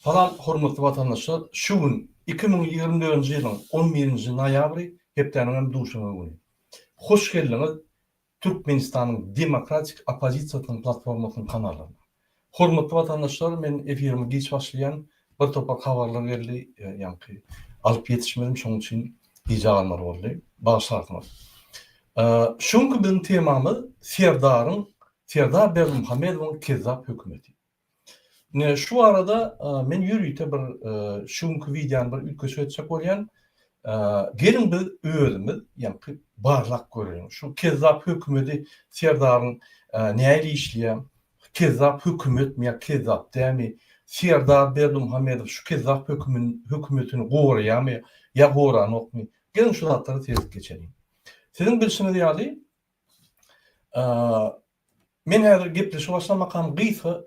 Salam hormatly vatandaşlar. Şu gün 2024-nji ýylyň 11-nji noýabry hepdeniň duşumy güni. Hoş geldiňiz Türkmenistanyň Demokratik Opozisiýasynyň platformasynyň kanalyna. Hormatly vatandaşlar, men efirimi geç başlaýan bir topak habarlar geldi, ýa-ni alyp ýetişmedim, şoň üçin ýagalmar boldy. Başlaýmaz. Şoňky biziň temamyz Serdar Berdimuhammedowyň kezzap hökümeti. Ne şu arada men ýürüýte bir şuňky videony bir ütkeşe etjek bolýan. Gelin biz özümiz ýa-ni barlak görelim. Şu kezzap hökümeti Serdaryň näme işleýär? Kezzap hökümet mi ýa kezzap dämi? Serdar Berdimuhammedow şu kezzap hökümetini goraýarmy ýa goranokmy? Gelin şu zatlary tezlik geçelim. Sizin bilişiniz ýaly men häzir gepleşip başlamakam gysa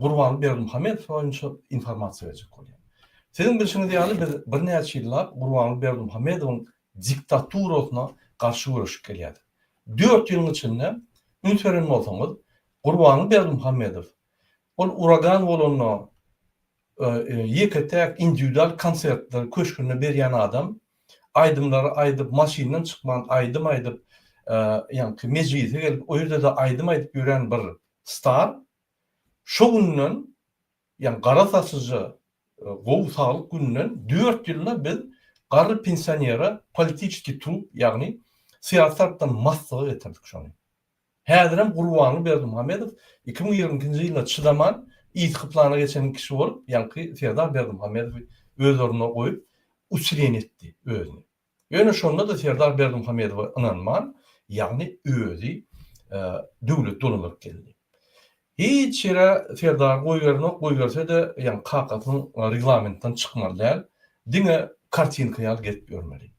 Gurban Berdimuhammedow boýunça informasiýa berjek bolýar. Sizin bilişiniz ýaly biz bir näçe ýyllar Gurban Berdimuhammedowyň diktaturasyna garşy görüşip gelýärdi. 4 ýylyň içinde ünserin bolsaňyz Gurban Berdimuhammedow ol uragan bolanyň ýeketek individual konsertler köşküne berýän adam, aýdymlary aýdyp maşynadan çykman aýdym ýa-ni mejlise gelip o ýerde de aýdym aýdyp ýören bir star şo günden ýa-ni gara saçyjy gowy saglyk günden 4 ýylda biz garry pensionera politiski trup ýagny siýasatdan massaga getirdik şonu. Häzirem Gurban Berdimuhammedow 2022-nji ýylda çydaman ýytyklana geçen kişi bolup ýa-ni Serdar Berdimuhammedow öz ornuna goýup uçren etdi özüni. Ýöne şonda da Serdar Berdimuhammedow inanman ýagny özü döwlet dolanak geldi. Hiç ýere Serdar goýberse de ýa-ni kakatyň reglamentden çykmaly. Diňe kartinka ýaly getip görmeli.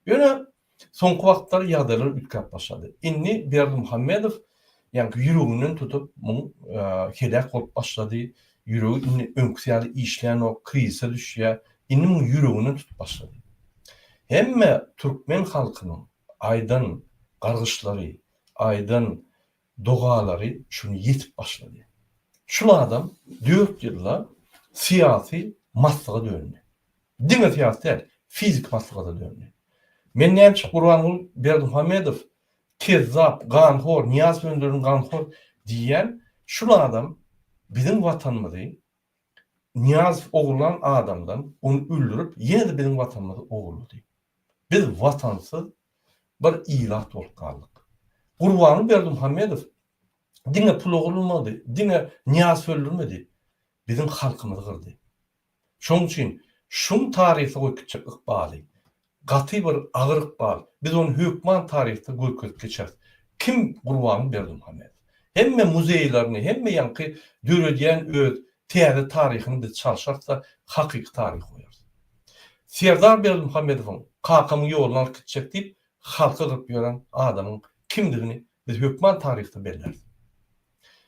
Ýöne soňky wagtlar ýagdaýlar ütkep başlady. Inni Berdimuhammedow ýa-ni ýüreginden tutup helak bolup başlady. Ýüregi inni öňküsýäli işleýän o krizise düşýär. Inni ýüreginden tutup başlady. Hemme Türkmen halkynyň aýdyn gargyşlary, aýdyn dogalary şunu ýetip başlady. Şu adam 4 ýylda siýasy massaga döndü. Diňe siýasat, fizik massaga da döndü. Men näme Gurban Berdimuhammedow kezzap, ganhor, Niyaz Öndür'ün ganhor diýen şu adam biziň watanymyzy Niyaz oglan adamdan onu öldürüp ýene de biziň watanymyzy ogurlady. Biz watansyz bir ilat bolup galdyk. Gurban Berdimuhammedow diňe pul ogurlmady, diňe Niyaz öldürmedi. Biziň halkymyzy gyrdy. Şoň üçin şuň taryhy goýup ykbaly, gaty bir agyr ykbal. Biz onu hökman taryhda goýup geçer. Kim Gurban Berdimuhammedow? Hemme muzeýlerini, hemme ýanky döredýän öz täze taryhyny biz çalşaksa hakyky taryh goýarys. Serdar Berdimuhammedowyň kakamy ýoluna gitjek diýip halka gyryp ýören adamyň kimdigini biz hökman taryhda belläriz.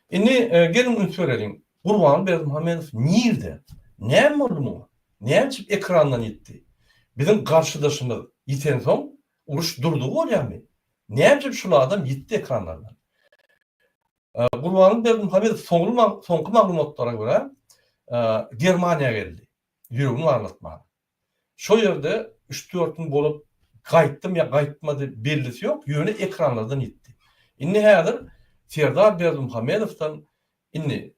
Inni gelin ünsörelim. Gurban Berdimuhammedow nirde? Näme boldy? Näme ekrandan ýetdi? Bizim garşydaşymyz ýiten soň uruş durdy bolýarmy? Näme şu adam ýetdi ekranlardan? Gurban Berdimuhammedow soňky maglumatlara görä Germaniýa geldi. Ýüregini arlatmagy. Şo ýerde 3-4 gün bolup gaýtdym ýa gaýtmady bellisi ýok, ýöne ekranlardan ýetdi. Inni häzir Serdar Berdimuhammedowdan inni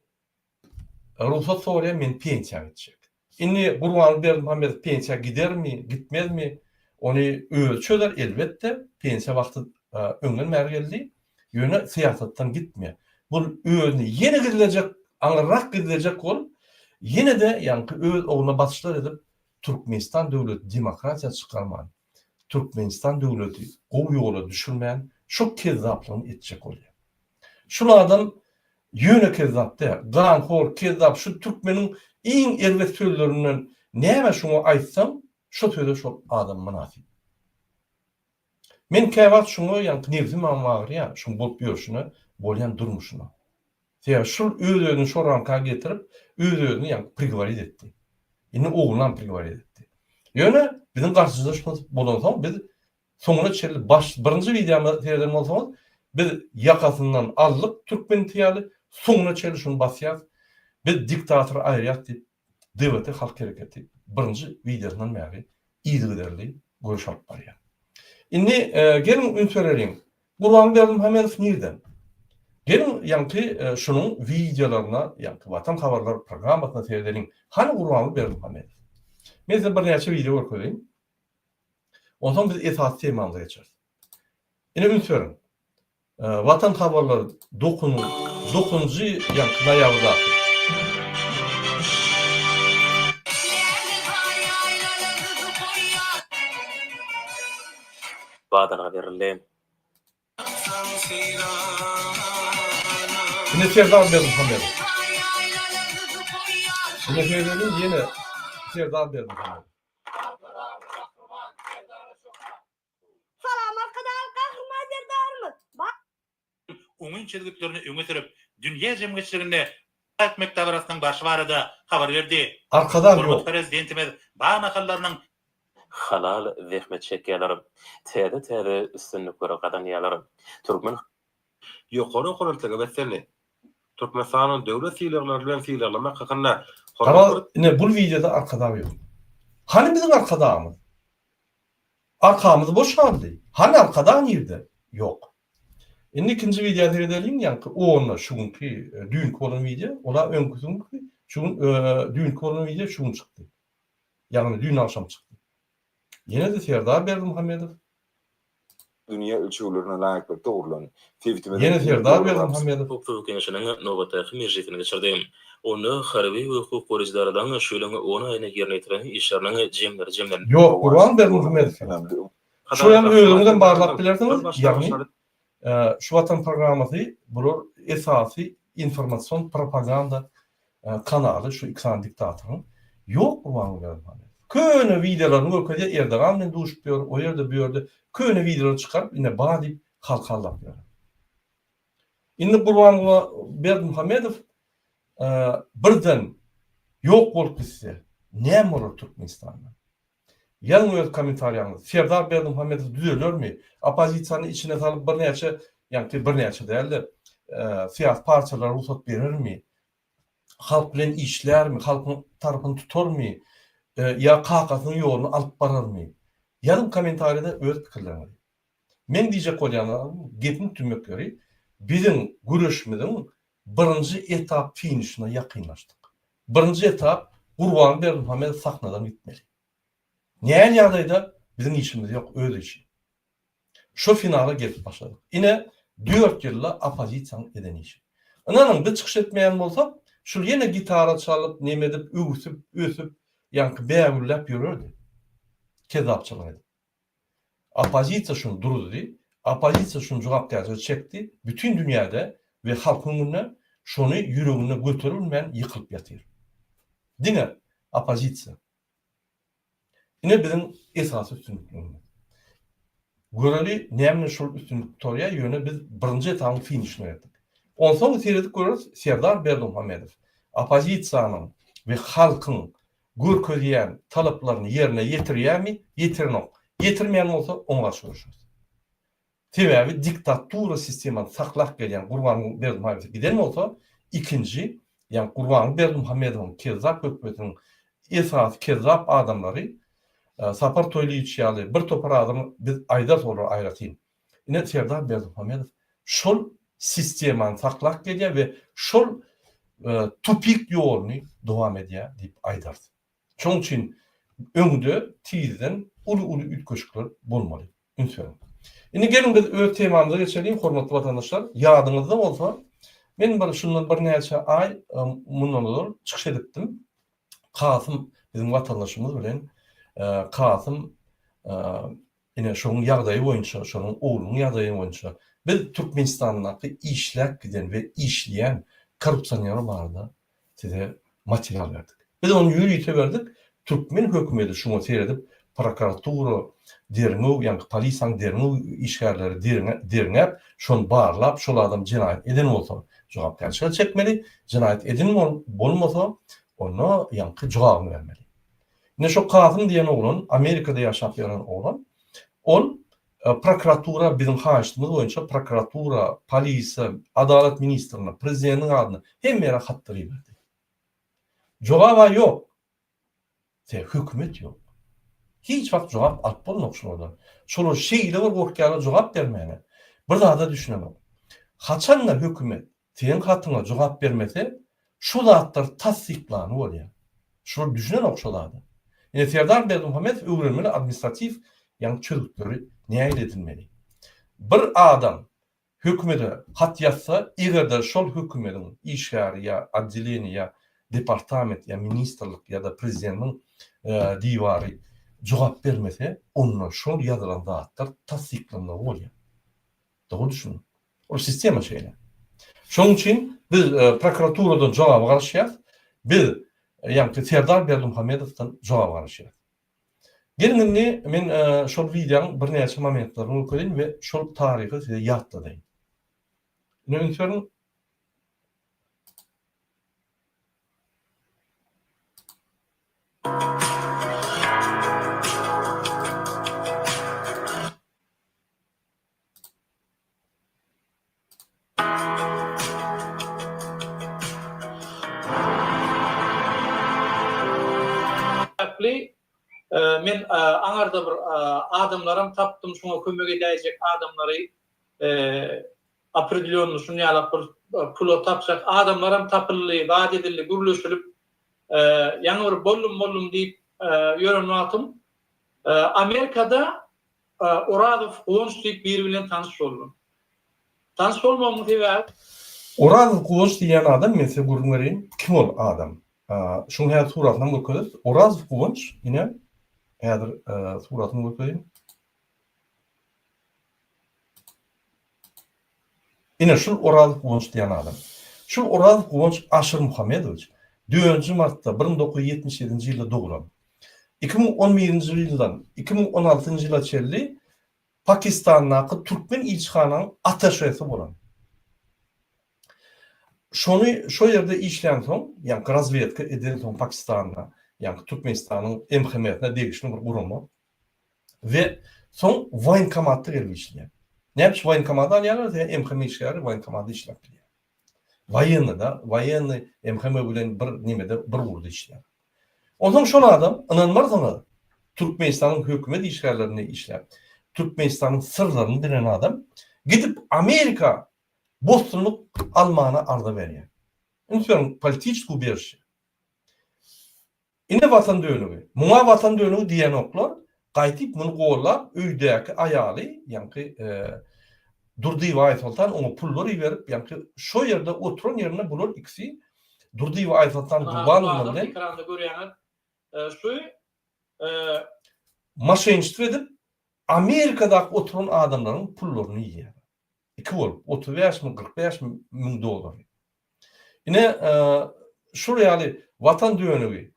ruhsat soraýan men pensiýa gitjek. Inni Gurban Berdimuhammedow pensiýa gidermi, gitmezmi? Onu ölçöler elbette. Pensiýa wagty öňden bäri geldi. Ýöne siýasatdan gitme. Bu özüni ýene gidilecek, aňyrak gidilecek bolup, ýene de ýanky öz oguna batışlar edip Türkmenistan döwleti demokratiýa çykarman. Türkmenistan döwleti gowy ýola düşürmän şu kezzaplygyny etjek bolýar. Şu adam ýöne kezzapda, ganhor kezzap şu Türkmeniň iň erwet sözlerinden näme şuňa aýtsam, şu sözde şu adam münasip. Men käwagt şuňa ýa-ni nefsim anwagır ýa, şu bolup ýörüşine, bolýan durmuşuna. Ýa şu özüni şu ranka getirip, özüni ýa prigorit etdi. Indi oglan prigorit etdi. Ýöne biziň garşydaşymyz bolansoň biz soňuna çelip birinji videomy terden bolsaňyz biz ýakasyndan alyp Türkmen tiýaly soňuna çelip şunu basýar. Biz diktator aýrýat diýip devleti halk hareketi birinci videosundan beri iyiligiderli görüş alıp barýar. Indi gelin ünsörelim. Gurban Berdimuhamedov nerden? Gelin ýanky şunun videolaryna, ýanky Watan habarlar programasyna seyredelim. Hani Gurban Berdimuhamedov? Men size bir näçe video görkezeyim. Ondan biz esas temamyza geçeriz. Indi ünsörelim. Watan habarlar 9-njy ýanky noýabrda. Badana verilen. Indi Serdar Berdimuhamedov. Indi seyredelim ýene Serdar Berdimuhamedov. Salam arkadaşlar, kahraman Serdar'ımız. Bak. Onun çizgitlerini öňe sürüp dünýä jemgyçliginde Mektab arasyndan baş barada habar berdi. Arkadan Hurmat yok. prezidentimiz bana hallarynyň halal zehmet çekýärlerim. Täze üstünlük görüp gadanýarlarym. Türkmen Ýokary kurultaga mesele. Türkmenistanyň döwlet syýlaryny bilen syýlamak hakynda Ama ne bu videoda arkadan yok. Hani bizim arkadağımız? Arkamız boşaldı. Hani arkadan nerede? Yok. Indi ikinci videoda edelim yankı o onunla şunki düğün olan video, ola önküsünki şun düğün olan video şun çıktı. Yani düğün akşam çıktı. Yine de Serdar Berdimuhamedov. Dünya ölçülerine layıklıkta uğurlanıyor. Yine Serdar Berdimuhamedov. hukuk kenişiniň nowbatdaky mejlisine geçirdim. Onu harby we hukuk goraýjylardan şöýlegi 10 aýyna ýerine ýetiren işleriniň jemler. Yok, Gurban Berdimuhamedov. Şu hem özüňden barlap bilersiňiz. Ýagny şu Watan programmasy bu esasy informasyon propaganda kanaly şu iksan diktatoryň. Yok Gurban Berdimuhamedov. Köne videolaryny görkezýär Erdogan bilen duşup ýör, o ýerde bu ýerde köne videolar çykaryp ine bana diýip halkallap ýör. Indi Gurban Berdimuhamedov birden yok bolup gitse näme bolar Türkmenistanda? Ýalňy öz kommentariýaňyz. Serdar Berdimuhamedov düzelürmi? Opozisiýany içine salyp bir näçe, ýani bir näçe däldi. Siyasi partiýalar ruhsat berirmi? Halk bilen işlärmi? Halkyň tarapyny tutarmy? Ya kakasyň ýoluny alyp bararmy? Ýalňy kommentariýada öz pikirlerini. Men diýjek bolýanlarym gepini tümmek göri. Bizim görüşmizin birinci etap finişine yakınlaştık. Birinci etap Gurban Berdimuhamedov sahnadan gitmeli. Näme ýagdaýda bizim işimiz yok, öz işi. Şu finala gelip başladık. Ine 4 ýylla opozisiýaň eden işi. Ananyň bir çykyş etmeýän bolsa, şu ýene gitara çalyp, näme edip, ösüp, ýanky bägürläp ýörerdi. Kezapçylyk edip. Opozisiýa şunu durdy. Opozisiýa şunu jogapkärçilik çekdi. Bütün dünýäde we halkyň şonu ýüregine göterilmän ýykylyp ýatyr. Diňe opozisiýa. Ine bizim esasy üstünlüklerimiz. Göreli näme şol üstünlük torya ýöne biz birinji etapyň finişine ýetdik. Onsoň seyredip görürüz Serdar Berdimuhamedov opozisiýanyň we halkyň görkezýän talaplaryny ýerine ýetirýärmi, ýetirnok. Ýetirmeýän bolsa oňa garşy görüşýär. Sebäbi diktatura sistemini saklap gelýän Gurban Berdimuhamedov giden bolsa, ikinji, ýani Gurban Berdimuhamedowyň kezap hökümetiniň esas kezap adamlary Sapar Toýlyýçy bir topar adam biz aýdar solar aýratyn. Ine Serdar Berdimuhamedov şol sistemini saklap gelýär we şol tupik ýoluny dowam edýär diýip aýdardy. Şoň üçin öňde tizden uly ütköşükler bolmaly. Ünsöň. Indi gelin biz öz temamyza geçelim hormatly watandaşlar. Ýadyňyzda bolsa, men bir şundan bir näçe ay mundan çykyş edipdim. Kasım bizim watandaşymyz bilen Kasım ine şoň ýagdaýy boýunça, şonuň oglunyň ýagdaýy boýunça biz Türkmenistandaky işläp giden we işleýän korrupsiýonlar barada size material berdik. Biz onu ýürüýte berdik. Türkmen hökümeti şuňa seyredip prokuratura derňew, ýani polisiýaň derňew işgärleri derňäp, şonu barlap, şol adam jinaýat eden bolsa, jogapkärçilik çekmeli, jinaýat eden bolmasa, onu ýanky jogabyny bermeli. Ne şu Kasım diýen oglan, Amerikada ýaşap ýören oglan, on prokuratura bizim haýyşdymyz boýunça prokuratura, polisiýa, adalet ministrine, prezidentiň adyna hemme ýere hat berdi. Jogaba ýok. Hükümet yok. Hiç vakt cevap alıp bolmak şolardan. Şolar şeýle bir gorkýala jogap bermäne. Bir daha da düşünemem. Haçanla hükümet teň hatyna jogap bermese, şu zatlar tasdiklany bolýar. Şunu düşünen okşalardı. Yine Serdar Berdimuhammed öwrenmeli administratif yani çözükleri näýe edilmeli. Bir adam hükümete hat yazsa, egerde şol hükümetin işgari ya adliyeni ya departament ya ministerlik ya da prezidentin divari jogap bermese, onunla şol yazılan zatlar tasdiklanmaly bolýar. Doğru düşünün. O sistema şeyler. Şoň üçin biz prokuraturadan jogap garaşýar. Biz yani Serdar Berdimuhammedowdan jogap garaşýar. Gelin men şol videoň bir näçe momentlaryny öýtgedim we şol taryhy size ýatladyň. Nöňsörün men aňarda bir adamlarym tapdym, şoňa kömek edäjek adamlary определённо şunu ýalap bir pul tapşak adamlarym tapyldy, vaat edildi, gürleşilip ýa-ni bir bollum diýip ýörenýatym. Amerikada Orazow Gonç diýip biri bilen tanış boldum. Tanış bolmamyň sebäbi Orazow Gonç diýen adam men size görüňerin kim ol adam? Şunu her suratına bakıyoruz. Orazow Gonç yine eğer suratına bakayım. Yine şu Orazow Gonç diýen adam. Şu Orazow Gonç Aşyr Muhammedowicz 4 martda 1977-nji ýylda doğulan. 2011-nji ýyldan 2016-njy ýyla çelli Pakistanyň Türkmen ilçihanyň ataşeýsi bolan. Şonu şo ýerde işleýän soň, ýani razvedka eden soň Pakistanyna, ýani Türkmenistanyň emhemetine degişli bir gurulma we soň woýnkomatda gelip işleýär. Näçe woýnkomatda alýarlar? Emhemet işgäri woýnkomatda işläp bilýär. Woýnny emhemet bilen bir nimede bir urda işleýär. Onuň şol adam inanmarsaňyz Türkmenistanyň hökümet işgärlerini işläp, Türkmenistanyň sırlaryny bilen adam gidip Amerika Bostonluk Almana arda berýär. Ünsiň politik guberşi. Ine vatan dönügi. Muňa vatan dönügi diýen oklar gaýtyp muny gollap öýdäki aýaly, ýani durdy waýtoltan oňa pullary berip, ýani şo ýerde oturan ýerine bular ikisi durdy waýtoltan gurban bilen ekranda görýäňiz şu maşençilik edip Amerikadaky oturan adamlaryň pullaryny ýýär. 2 bolup 35 min dolar. Yine şu reali vatan dönügi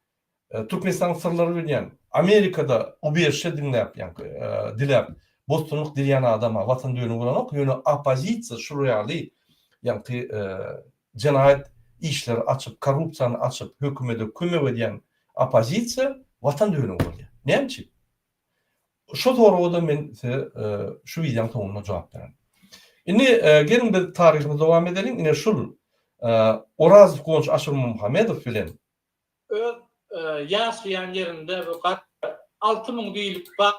Türkmenistan sırları bilen Amerikada ubiyerşe dinläp ýani dilap Bostonluk diýen adama vatan dönügi bolan ok ýöne opozisiýa şu reali ýani jenaýat işleri açyp korrupsiýany açyp hökümete kömek edýän opozisiýa vatan dönügi bolýar. Näçe? Şu torada men şu videoň soňuna jogap berem. Indi gelin bir tarihimize devam edelim. Yine şul Orazow Gonç Aşyr Muhammedow bilen öz ýaşaýan ýerinde bu 6000 diýilip bak.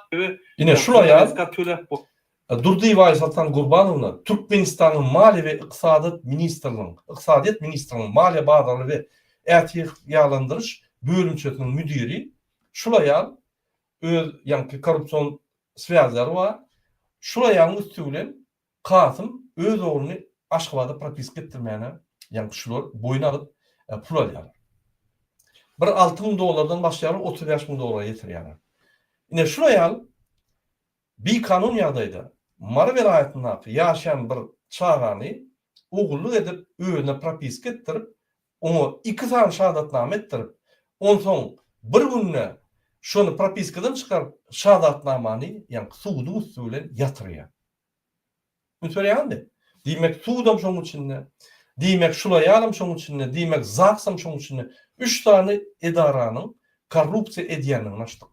yine şul aýal Durdy Waýsatan Gurbanowyna Türkmenistanyň maliýe we ykdysadyýat ministrligiň maliýe bazary we ätiyek ýalandyryş bölümçesiniň müdiri şul aýal öz ýani korrupsiýon swýazlary bar. Şul aýalyň üstünden Kasım öz oğlunu Aşgabatda propiska ettirmeyene, yani şular boyuna alıp pul alýarlar. Bir 6.000 dolardan başlayarak 35.000 dolara getirýärler. Yine şu aýal bir kanun ýagdaýda Mara welaýatyna ýaşaýan bir çagany ogulluk edip öýüne propiska ettirip, onu 2 san şahadatname ettirip, onsoň bir günne şonu propiskadan çykaryp şahadatnamany, yani suwdy üstü bilen ýatyrýar. Mütörýände. Diýmek suwdam şoň içinde, diýmek şulaýalym şoň içinde, diýmek zaksam şoň içinde 3 tane edaranyň korrupsiýa edýänini açdyk.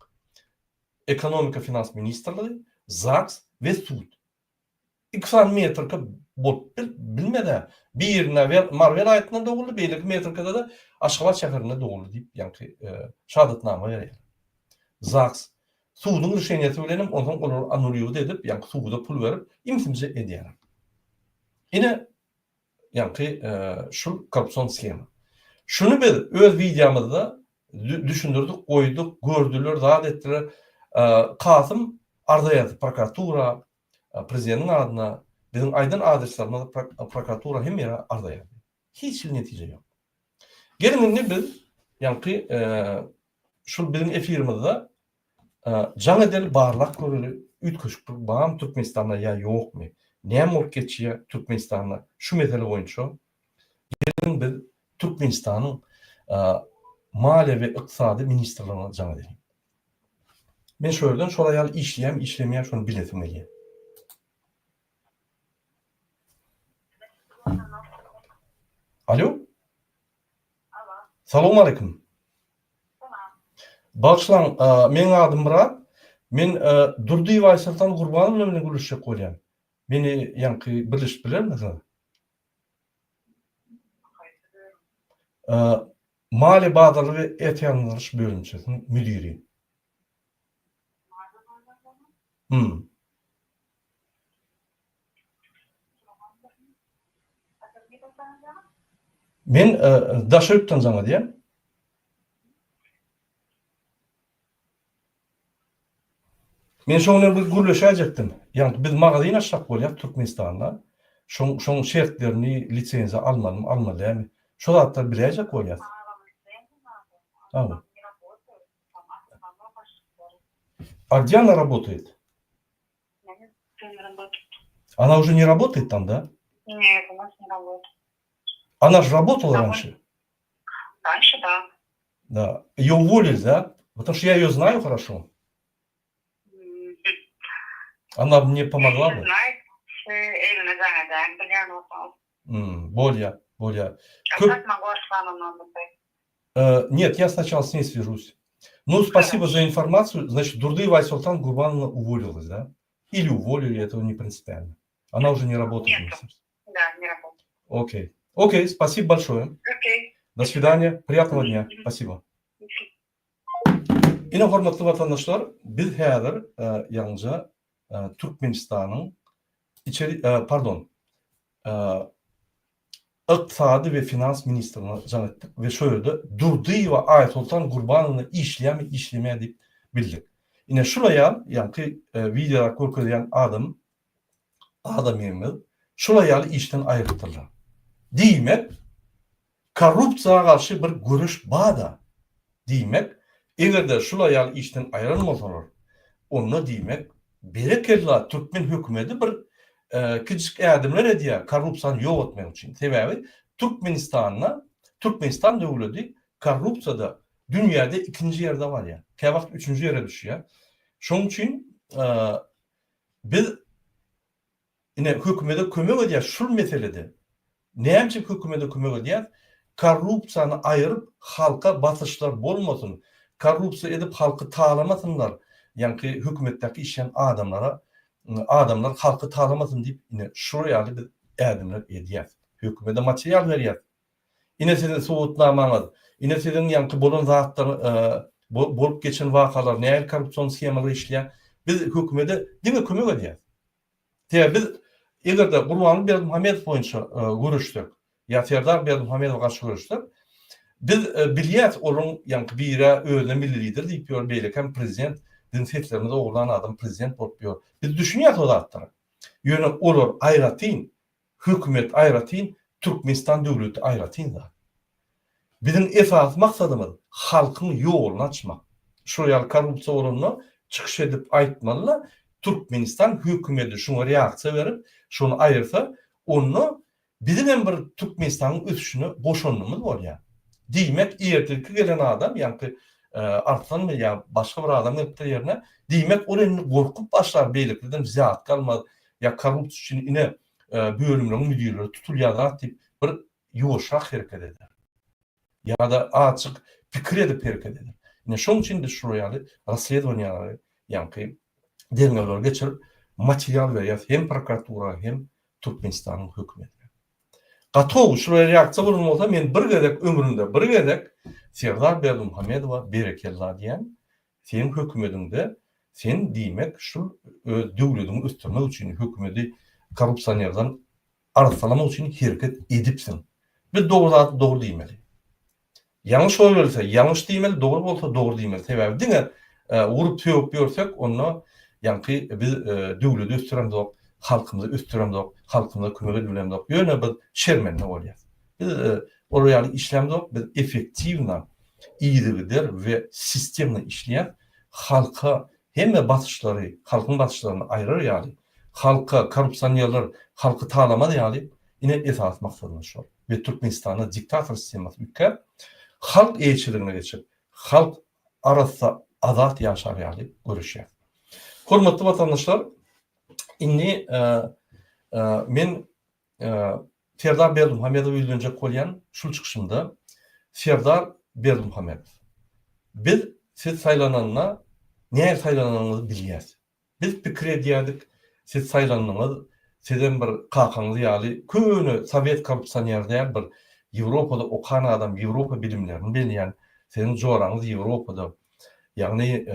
Ekonomika Finans Ministrligi, Zaks we Sud. 2 metrka bolup bilmede birine Mar welaýatyna doguldy, beýlik metrkada da Aşgabat şäherine doguldy diýip ýani şahadatnama berýär. Zaks. Suwunyň rüşeniyeti bilenim ondan olar anulýyw edip, ýa-ni suwda pul berip imtimje edýär. Ine ýa-ni şu korrupsiýon skema. Şunu biz öz videomuzda düşündürdük, koyduk, gördüler, zat ettiler. Kasım ardaýaty prokuratura, prezidentin adyna, bizim aýdan adreslerimiz prokuratura hem ýere ardaýaty. Hiç bir netije ýok. Gelin biz ýa-ni şu bizim efirimizde jaň edil barlak görüli ütköşük bağım Türkmenistan'a ya ýokmy? Näme bolup geçýär Türkmenistan'a? Şu mesele boýunça gelin biz Türkmenistanyň Maliýe we Iqtisady ministrligine jaň edelim. Men şöýlen şolay ýaly işleýän, işlemeýän şonu biletim gelýär. Alo? Salamu alaikum. Bağışlan, men adym Murat. Men Durdy Waýsaltan Gurbanyň bilen görüşjek bolýan. Meni ýa-ni birleşip bilermisiniz? Mali bazarly we etýanlyş bölümçesiniň müdiri. Men Daşöpden jaňa diýen. Men şoňa bir gürleşäjekdim. Ýani biz magazyn açsak bolýar Türkmenistanda. Şoň şertlerini, lisenziýa almalymy? Şo zatlar biläjek bolýar. Tamam. А где она работает? Она уже не работает там, да? Нет, у нас не работает. Она же работала раньше? Раньше, да. Да. Ее уволили, да? Потому что я ее знаю хорошо. Она мне помогла бы. Знает, evine zaneden biliyor musunuz? Более. Как могу с вами надо? Нет, я сначала с ней свяжусь. Ну, спасибо за информацию. Значит, Durdy Waýsaltan Gurbanyna уволилась, да? Или уволили, это не принципиально. Она уже не работает. Нет. Да, не работает. Окей, спасибо большое. Окей. До свидания. Приятного дня. Спасибо. Ine hormatly vatandaşlar, biz häzir ýalňyja Türkmenistanyň Iqtisady we finans ministrine jaň etdik we şöýle Durdy we Aýsaltan Gurbanyny işleýärmi, işlemeýär diýip bildik. Ine şuraýa, ýani videoda görkezýän adamymyz şuraýa işden aýrypdyrlar. Diýmek, korrupsiýaga garşy bir görüş bada. Diýmek, egerde şulaýa işden aýrylmasalar, onda diýmek, berekella Türkmen hökümeti bir kiçik ädimler edýär, korrupsiýany ýok etmek üçin. Sebäbi Türkmenistan döwleti korrupsiýada dünýäde ikinji ýerde bar ýa. Käwagt üçüncü ýere düşýär. Şoň üçin biz ine hökümete kömek edýär şu meselede. Näme hökümete kömek edýär? Korrupsiýany aýryp halka basyşlar bolmasyn. Korrupsiýa edip halky taalamasynlar. Ýani hökümetdäki işleýän adamlar halky taalamasyn diýip ine şuraya bir ädimler edýär. Hökümete material berýär. Ine sizin sowutnamaňyz, ine sizin ýani bolan zatlar bolup geçen wakalar, näme korrupsiýon skemalary işleýär. Biz hökümete diňe kömek edýär. Biz egerde Gurbanyň Berdimuhammedow boýunça görüşdik. Ya Serdar Berdimuhammedow garşy görüşdik. Biz bilýät olaň ýani bire özüne milli lider diýip ýör beýlekem prezident din setlerini oglan adam prezident bolup ýör. Biz düşünýär o zatlary. Ýöne olar aýratyn, hökümet aýratyn, Türkmenistan döwleti aýratyn da. Bizim esas maksadymyz halkyň ýolunu açmak. Şoýal korrupsiýa oranına çykyş edip aýtmalylar. Türkmenistan hökümeti şuna reaksiya berip, şonu aýyrsa, onu bizim hem bir Türkmenistan'ın ösüşünü boşanmamız bolýar. Diýmek, erteki gelen adam, ýani artan mı ya başka bir adam gittiği yerine diýmek onu korkup başlar beýlikden zat kalmaz. Ya korrupsiýa üçin ine bölümleriň müdirleri tutulýar diýip bir ýoşak hereket eder. Ya da açyk pikir edip hereket eder. Ine şoň üçin de şuraya rasledowaniýalary ýani derneler geçirip material berýär hem prokuratura hem Türkmenistanyň hökümeti. Gatow şuraya reaksiýa bolmasa men bir gezek ömrümde bir gezek Serdar Berdimuhammedowa berekella diýen Senin hökümetinde sen diýmek şu döwletiň üstünmek üçin hökümeti korrupsiýanerden arasalamak üçin hereket edipsin. Bir doğru diýmeli. Yanlış bolsa yanlış diýmeli, doğru bolsa doğru diýmeli. Sebäbi diňe urup töwüp görsek onu ýa-ni biz döwleti üstüremdik, halkymyzy üstüremdik, halkymyza kömek edemdik. Ýöne biz şermenli bolýar. Biz oraya işlemdik, biz efektiwne iýdigiler we sistemle işleýär. Halka hemme batışları, halkın batışlarını ayırır yani. Halka korrupsiýanerler, halkı talamaz yani. Ine esas maksadymız şu. Ve Türkmenistan'a diktatör sistemi ülke halk eýçiligine geçip, halk arasında azat ýaşar yani görüşýär. Hormatly vatandaşlar, inni men Serdar Berdimuhamedow öýlenjek bolýan şu çykyşymda Serdar Berdimuhamedow. Biz siz saylananna näme saylananyňyzy bilýäs. Biz pikir edýärdik, siz saylananyňyz sizden bir kakaňyzy ýaly köni Sowet korrupsiýanerler bir Ýewropada okan adam, Ýewropa bilimlerini bilýän, senin joraňyz Ýewropada. Ýagny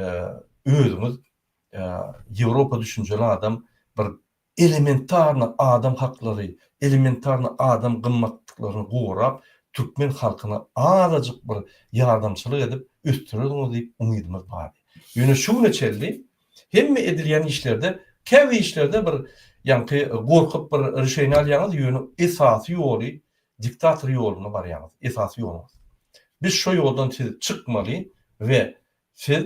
özüňiz Ýewropa düşünjeli adam bir elementarny adam haklary, elementarny adam gymmatlyklaryny gowrap, Türkmen halkyna azajyk bir ýardamçylyk edip üstürediňiz diýip umydymyz bar. Ýöne şu neçeldi, hemme edilýän işlerde, käbi işlerde bir ýa-ni gorkup bir reşeýni alýaňyz ýöne esasy ýoly diktator ýoluny barýaňyz, esasy ýoluňyz. Biz şu ýoldan çykmaly we siz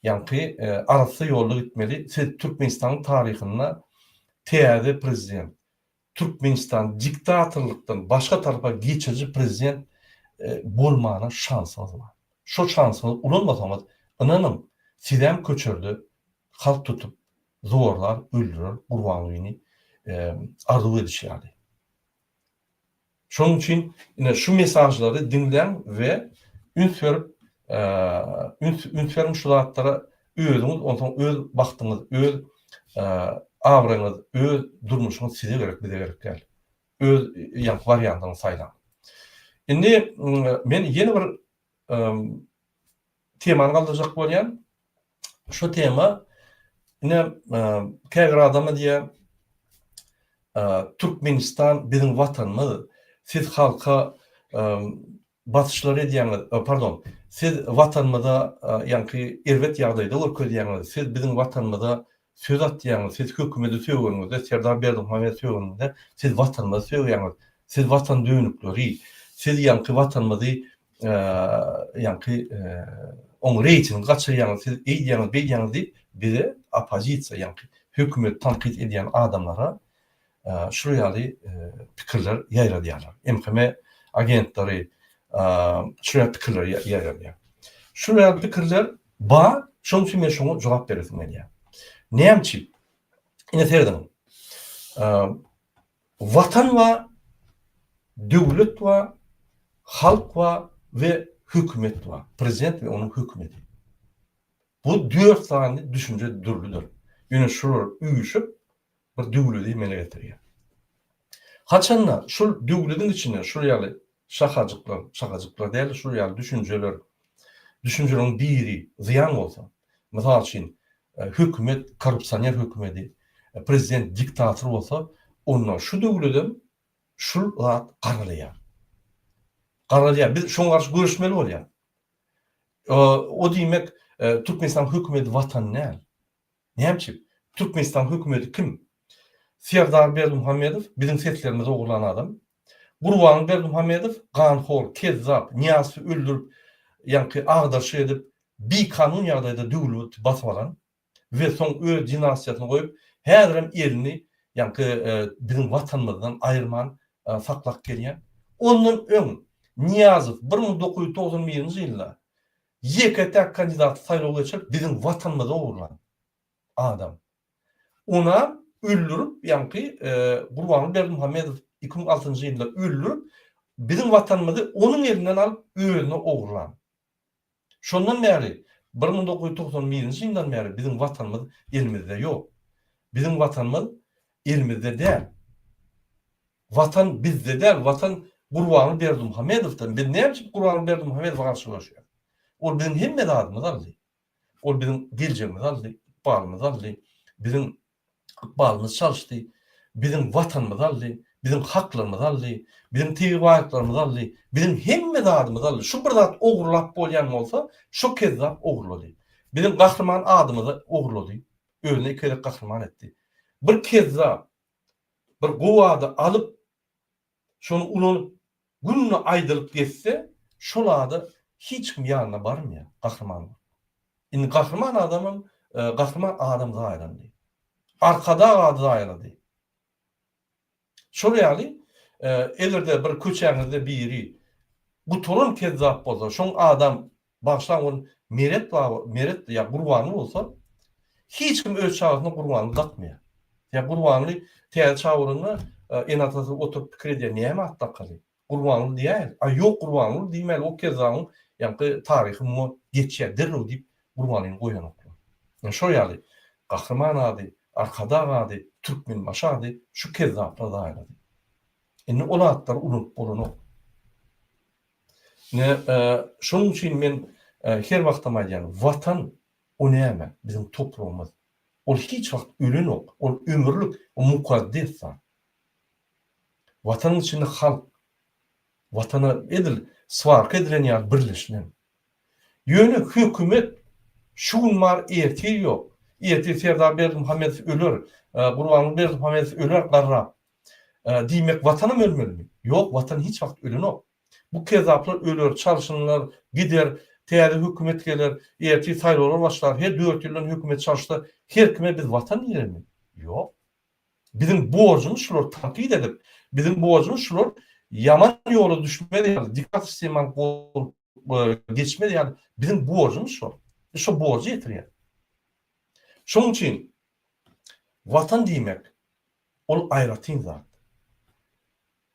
ýa-ni arasy ýolda gitmeli. Siz Türkmenistan'ın taryhyna täze prezident, Türkmenistan diktatorlukdan başka tarafa geçici prezident bolmana şansınız var. Şu şansınız ulanmasanız, inanın sizem köçürdü, halk tutup, zorlar, öldürür, kurbanlığını arzu edişlerdi. Şunun için yine şu mesajları dinleyen ve üns verip şu zatlara özünüz, ondan öz baktınız, öz avranız, öz durmuşunuz size gerek, bize gerek gel. Öz variantını saylan. Şimdi men yeni bir temany galdyrjak bolýan. Şu tema yine kägir adamy diýe Türkmenistan bizim vatanymyz. Siz halka batışları edýäňiz, pardon, siz vatanymyza ýa-ni erwet ýagdaýda görkezýäňiz, siz bizim vatanymyza söz atýaňyz, siz hökümeti söýgeniňizde, Serdar Berdimuhamedow söýgeniňizde, siz vatanymyza söýýäňiz, siz vatan döwnükleri, siz ýa-ni vatanymyzy ýa-ni oň reytingini gaçyrýaňyz, siz eýdýäňiz, beýdýäňiz diýip bize opozisiýa ýa-ni hökümet tanqid edýän adamlara şu ýaly pikirler ýaýradýarlar. MHM agentleri şu ýaly pikirler ýaýradýar. Şu ýaly pikirler ba, şoň üçin men şoňa jogap berdim diýär. Näçi? Ine serdim. Vatan wa, döwlet wa, halk wa ve hükümet wa, prezident ve onun hükümeti. Bu dört tane düşünce dürlüdür. Ýöne şular üýüşüp bir döwleti mele getirýär. Haçanla şu döwletiň içinde şu ýaly şahajyklar däl, şu ýaly düşünjeleriň biri ziyan bolsa, mysal üçin hükümet korrupsiýaner hükümeti, prezident diktator bolsa, onlar şu döwletim şu zat garalýar. Biz şoňa garşy görüşmeli bolýar. O diýmek Türkmenistan hükümeti vatan näl? Näçi? Türkmenistan hükümeti kim? Serdar Berdimuhamedow bizim setlerimize oglan adam. Gurban Berdimuhamedow ganhor, kezzap, Niyazı öldürüp, ýa-ni agdaşy edip, bir kanun ýagdaýda döwlet basıp alan ve soň öz dinastiýasyny goýup, häzirem elini ýa-ni bizim vatanymyzdan aýyrman saklap gelýän. Ondan öň Niyazow 1991-nji ýylda ýeketek kandidat saýlaw geçirip bizim vatanymyza oglan adam. Ona öldürüp ýa-ni Gurban Berdimuhamedow 2006-njy ýylda öldürüp bizim vatanymyzy onun elinden alıp özüne oglan. Şondan bäri 1991-nji ýyldan bäri bizim vatanymyz elimizde ýok. Bizim vatanymyz elimizde däl. Vatan bizde däl, vatan Gurban Berdimuhamedowdan. Biz näme üçin Gurban Berdimuhamedowga garşy görüşýär? Ol bizim hemme adamymyz aldy. Ol bizim geleceğimiz aldı, bağımız aldı, bizim bağımız çalıştı, bizim vatanımız aldı, bizim haklarımız aldı, bizim tevayetlerimiz aldı, bizim hemme adımız aldı. Şu bir zat oğurlap bolyan olsa, şu kezzap oğurladı. Bizim kahraman adımızı oğurladı. Öyle iki kere kahraman etti. Bir kezzap, bir guvadı alıp, şonu onun gününü aydılıp geçse, şolada hiç kim yanına barmıyor kahraman. Indi kahraman adamın kahraman adam zayırandı. Arkada adı zayırandı. Şolayali elerde bir köçäňizde biri bu torun kezzap bolsa, şoň adam başlaňyň meret meret ya gurbany bolsa, hiç kim öz çağını gurbany takmıyor. Ya gurbany täze çağırını enatasy oturup pikir edýär, näme atdakaly? Gurbany diýär. Ay ýok gurbany diýmeli o kezzanyň ýa-ni taryhy geçýär derrew diýip gurbanyny goýan oklar. Şo ýaly kahraman ady, arkada ady, türkmen başa ady şu kezzaplar daýlady. Indi o atlar unutup bolany. Ne şonuň üçin men her wagt aýdýan, watan o näme? Bizim toplumymyz. Ol hiç wagt ölen ok, ol ömürlük, o mukaddes zat. Watanyň içinde halk, watana edil svark edilen ýa birleşinen. Ýöne hökümet şuň mar erti ýok. Erti Serdar Berdimuhammedow öler, Gurbany Berdimuhammedow öler garrap. Diýmek watanym ölmeli. Ýok, watan hiç wagt ölen ok. Bu kezzaplar öler, çalışanlar gider, täze hökümet geler, erti saýlawlar başlar, her 4 ýyldan hökümet çalışdy. Her kime biz watan ýermi? Ýok. Bizim borcumuz şular tankit edip, bizim borcumuz şular yaman ýola düşmedi, yani dikkat sistemini geçmedi, yani bizim borcumuz şu. Şu borcu yetirýär. Şoň üçin watan diýmek ol aýratyn zat.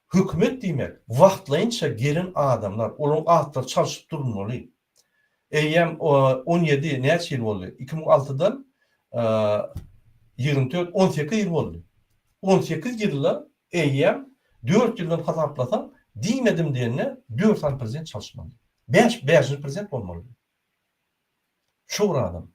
Hökümet diýmek wagtlaýynça gelin adamlar, olaň atlar çalışyp durmaly. Eýem 17 näçe ýyl boldy? 2006-dan 24 18 ýyl boldy. 18 ýylda eýem 4 ýyldan hasaplasam diýmedim diýene 4% çalışmaly. 5% bolmaly. Şu adam.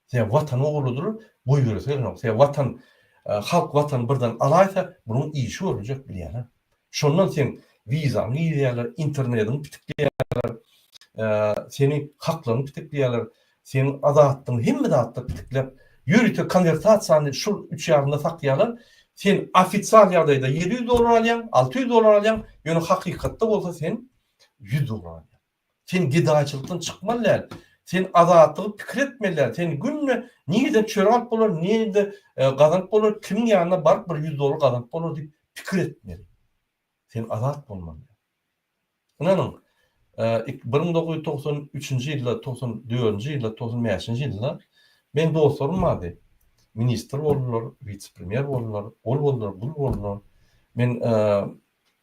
Sen watan ogludur, bu ýürüsler. Sen watan halk watan birden alaýsa, bunun işi olacak bilýär. Şondan sen vizany ýerler, internetini pitikleýärler, seni haklaryny pitikleýärler, senin azatyny hemme zatda pitiklep, ýürüte konversasiýany şu 3 ýarynda saklaýarlar. Sen ofitsial ýagdaýda $700 alýan, $600 alýan, ýöne hakykatda bolsa sen $100 alýan. Sen gidaçylykdan çykmalylar. Sen azatlygy pikir etmeliler. Sen günne niýede çörak bolar, niýede gazanç bolar, kimin ýanyna baryp bir $100 gazanç bolar diýip pikir etmeli. Sen azat bolmaly. Inanyň 1993-nji ýylda, 94-nji ýylda, 95-nji ýylda men dostlarym bardy. Minister boldular, vice-premier boldular, ol boldular, bul boldular. Men